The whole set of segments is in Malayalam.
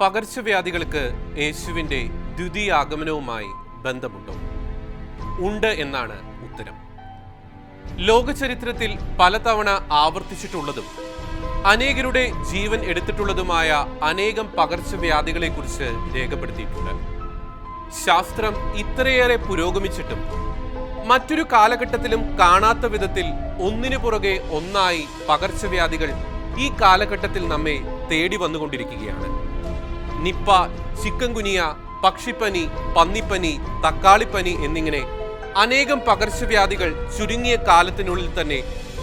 പകർച്ചവ്യാധികൾക്ക് യേശുവിൻ്റെ ദ്വിതീയ ആഗമനവുമായി ബന്ധമുണ്ടോ? ഉണ്ട് എന്നാണ് ഉത്തരം. ലോകചരിത്രത്തിൽ പലതവണ ആവർത്തിച്ചിട്ടുള്ളതും അനേകരുടെ ജീവൻ എടുത്തിട്ടുള്ളതുമായ അനേകം പകർച്ചവ്യാധികളെക്കുറിച്ച് രേഖപ്പെടുത്തിയിട്ടുണ്ട്. ശാസ്ത്രം ഇത്രയേറെ പുരോഗമിച്ചിട്ടും മറ്റൊരു കാലഘട്ടത്തിലും കാണാത്ത വിധത്തിൽ ഒന്നിനു പുറകെ ഒന്നായി പകർച്ചവ്യാധികൾ ഈ കാലഘട്ടത്തിൽ നമ്മെ തേടി വന്നുകൊണ്ടിരിക്കുകയാണ്. നിപ്പ, ചിക്കൻഗുനിയ, പക്ഷിപ്പനി, പന്നിപ്പനി, തക്കാളിപ്പനി എന്നിങ്ങനെ അനേകം പകർച്ചവ്യാധികൾ ചുരുങ്ങിയ കാലത്തിനുള്ളിൽ തന്നെ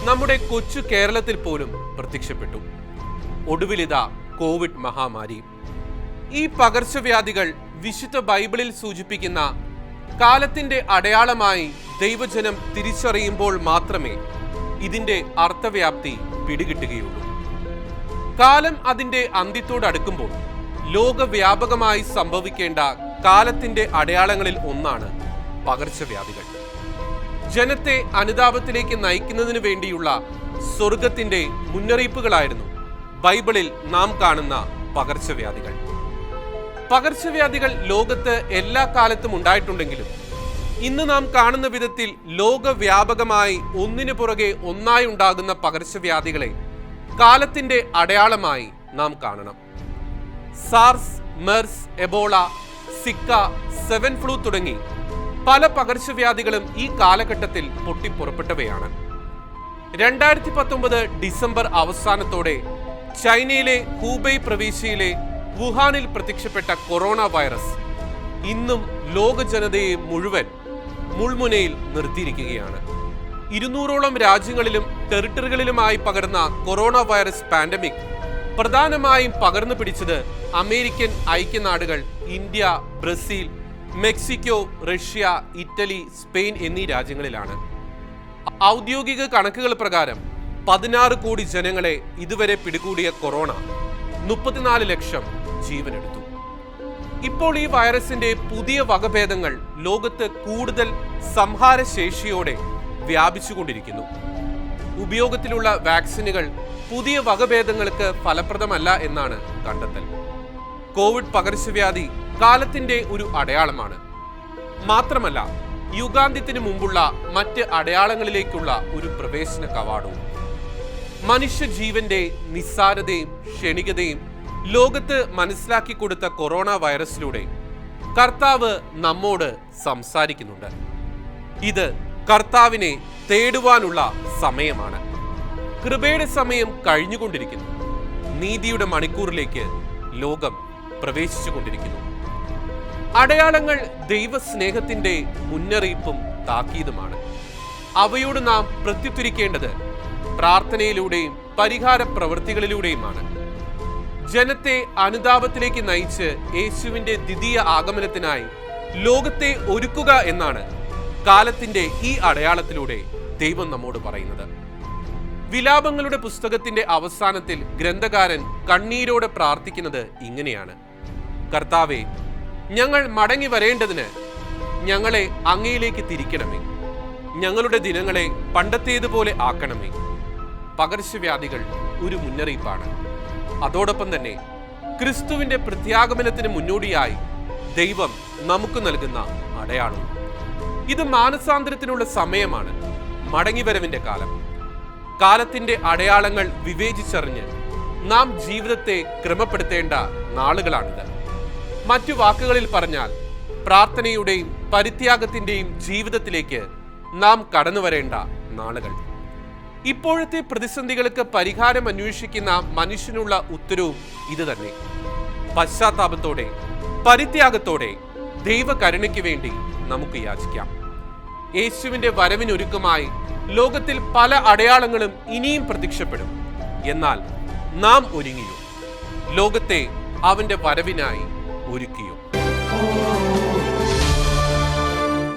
നമ്മുടെ കൊച്ചു കേരളത്തിൽ പോലും പ്രത്യക്ഷപ്പെട്ടു. ഒടുവിലിതാ കോവിഡ് മഹാമാരി. ഈ പകർച്ചവ്യാധികൾ വിശുദ്ധ ബൈബിളിൽ സൂചിപ്പിക്കുന്ന കാലത്തിന്റെ അടയാളമായി ദൈവജനം തിരിച്ചറിയുമ്പോൾ മാത്രമേ ഇതിന്റെ അർത്ഥവ്യാപ്തി പിടികിട്ടുകയുള്ളൂ. കാലം അതിന്റെ അന്ത്യത്തോടടുക്കുമ്പോൾ ലോകവ്യാപകമായി സംഭവിക്കേണ്ട കാലത്തിന്റെ അടയാളങ്ങളിൽ ഒന്നാണ് പകർച്ചവ്യാധികൾ. ജനത്തെ അനുതാപത്തിലേക്ക് നയിക്കുന്നതിന് വേണ്ടിയുള്ള സ്വർഗത്തിന്റെ മുന്നറിയിപ്പുകളായിരുന്നു ബൈബിളിൽ നാം കാണുന്ന പകർച്ചവ്യാധികൾ. പകർച്ചവ്യാധികൾ ലോകത്ത് എല്ലാ കാലത്തും ഉണ്ടായിട്ടുണ്ടെങ്കിലും ഇന്ന് നാം കാണുന്ന വിധത്തിൽ ലോകവ്യാപകമായി ഒന്നിനു പുറകെ ഒന്നായി ഉണ്ടാകുന്ന പകർച്ചവ്യാധികളെ കാലത്തിന്റെ അടയാളമായി നാം കാണണം. SARS, MERS, Ebola, Zika, seven flu തുടങ്ങി പല പകർച്ചവ്യാധികളും ഈ കാലഘട്ടത്തിൽ പൊട്ടിപ്പുറപ്പെട്ടവയാണ്. 2019 ഡിസംബർ അവസാനത്തോടെ ചൈനയിലെ ഹൂബൈ പ്രവിശ്യയിലെ വുഹാനിൽ പ്രത്യക്ഷപ്പെട്ട കൊറോണ വൈറസ് ഇന്നും ലോക ജനതയെ മുഴുവൻ മുൾമുനയിൽ നിർത്തിയിരിക്കുകയാണ്. 200ഓളം രാജ്യങ്ങളിലും ടെറിട്ടറികളിലുമായി പകർന്ന കൊറോണ വൈറസ് പാൻഡമിക് പ്രധാനമായും പകർന്നു പിടിച്ചത് അമേരിക്കൻ ഐക്യനാടുകൾ, India, Brazil, Mexico, Russia, Italy, Spain എന്നീ രാജ്യങ്ങളിലാണ്. ഔദ്യോഗിക കണക്കുകൾ പ്രകാരം 16 കോടി ജനങ്ങളെ ഇതുവരെ പിടികൂടിയ കൊറോണ 34 ലക്ഷം ജീവനെടുത്തു. ഇപ്പോൾ ഈ വൈറസിന്റെ പുതിയ വകഭേദങ്ങൾ ലോകത്ത് കൂടുതൽ സംഹാരശേഷിയോടെ വ്യാപിച്ചുകൊണ്ടിരിക്കുന്നു. ഉപയോഗത്തിലുള്ള വാക്സിനുകൾ പുതിയ വകഭേദങ്ങൾക്ക് ഫലപ്രദമല്ല എന്നാണ് കണ്ടെത്തൽ. കോവിഡ് പകർച്ചവ്യാധി കാലത്തിന്റെ ഒരു അടയാളമാണ്. മാത്രമല്ല, യുഗാന്ത്യത്തിന് മുമ്പുള്ള മറ്റ് അടയാളങ്ങളിലേക്കുള്ള ഒരു പ്രവേശന കവാടവും. മനുഷ്യജീവന്റെ നിസ്സാരതയും ക്ഷണികതയും ലോകത്ത് മനസ്സിലാക്കി കൊടുത്ത കൊറോണ വൈറസിലൂടെ കർത്താവ് നമ്മോട് സംസാരിക്കുന്നുണ്ട്. ഇത് കർത്താവിനെ തേടുവാനുള്ള സമയമാണ്. കൃപയുടെ സമയം കഴിഞ്ഞുകൊണ്ടിരിക്കുന്നു. നീതിയുടെ മണിക്കൂറിലേക്ക് ലോകം പ്രവേശിച്ചുകൊണ്ടിരിക്കുന്നു. അടയാളങ്ങൾ ദൈവസ്നേഹത്തിന്റെ മുന്നറിയിപ്പും താക്കീതുമാണ്. അവയോട് നാം പ്രത്യുത്തരിക്കേണ്ടത് പ്രാർത്ഥനയിലൂടെയും പരിഹാര പ്രവൃത്തികളിലൂടെയുമാണ്. ജനത്തെ അനുതാപത്തിലേക്ക് നയിച്ച് യേശുവിന്റെ ദ്വിതീയ ആഗമനത്തിനായി ലോകത്തെ ഒരുക്കുക എന്നാണ് കാലത്തിന്റെ ഈ അടയാളത്തിലൂടെ ദൈവം നമ്മോട് പറയുന്നത്. വിലാപങ്ങളുടെ പുസ്തകത്തിന്റെ അവസാനത്തിൽ ഗ്രന്ഥകാരൻ കണ്ണീരോടെ പ്രാർത്ഥിക്കുന്നത് ഇങ്ങനെയാണ്: കർത്താവേ, ഞങ്ങൾ മടങ്ങി വരേണ്ടതിന് ഞങ്ങളെ അങ്ങയിലേക്ക് തിരിക്കണമേ. ഞങ്ങളുടെ ദിനങ്ങളെ പണ്ടത്തേതുപോലെ ആക്കണമേ. പകർച്ചവ്യാധികൾ ഒരു മുന്നറിയിപ്പാണ്. അതോടൊപ്പം തന്നെ ക്രിസ്തുവിന്റെ പ്രത്യാഗമനത്തിന് മുന്നോടിയായി ദൈവം നമുക്ക് നൽകുന്ന അടയാളവും. ഇത് മാനസാന്തരത്തിനുള്ള സമയമാണ്, മടങ്ങിവരവിന്റെ കാലം. കാലത്തിന്റെ അടയാളങ്ങൾ വിവേചിച്ചറിഞ്ഞ് നാം ജീവിതത്തെ ക്രമപ്പെടുത്തേണ്ട നാളുകളാണിത്. മറ്റു വാക്കുകളിൽ പറഞ്ഞാൽ, പ്രാർത്ഥനയുടെയും പരിത്യാഗത്തിന്റെയും ജീവിതത്തിലേക്ക് നാം കടന്നു വരേണ്ട നാളുകൾ. ഇപ്പോഴത്തെ പ്രതിസന്ധികൾക്ക് പരിഹാരം അന്വേഷിക്കുന്ന മനുഷ്യനുള്ള ഉത്തരവും ഇത് തന്നെ. പശ്ചാത്താപത്തോടെ, പരിത്യാഗത്തോടെ ദൈവകരുണയ്ക്ക് വേണ്ടി നമുക്ക് യാചിക്കാം. യേശുവിന്റെ വരവിനൊരുക്കമായി ലോകത്തിൽ പല അടയാളങ്ങളും ഇനിയും പ്രത്യക്ഷപ്പെടും. എന്നാൽ നാം ഒരുങ്ങിയോ? ലോകത്തെ അവന്റെ വരവിനായി ഒരുക്കിയോ?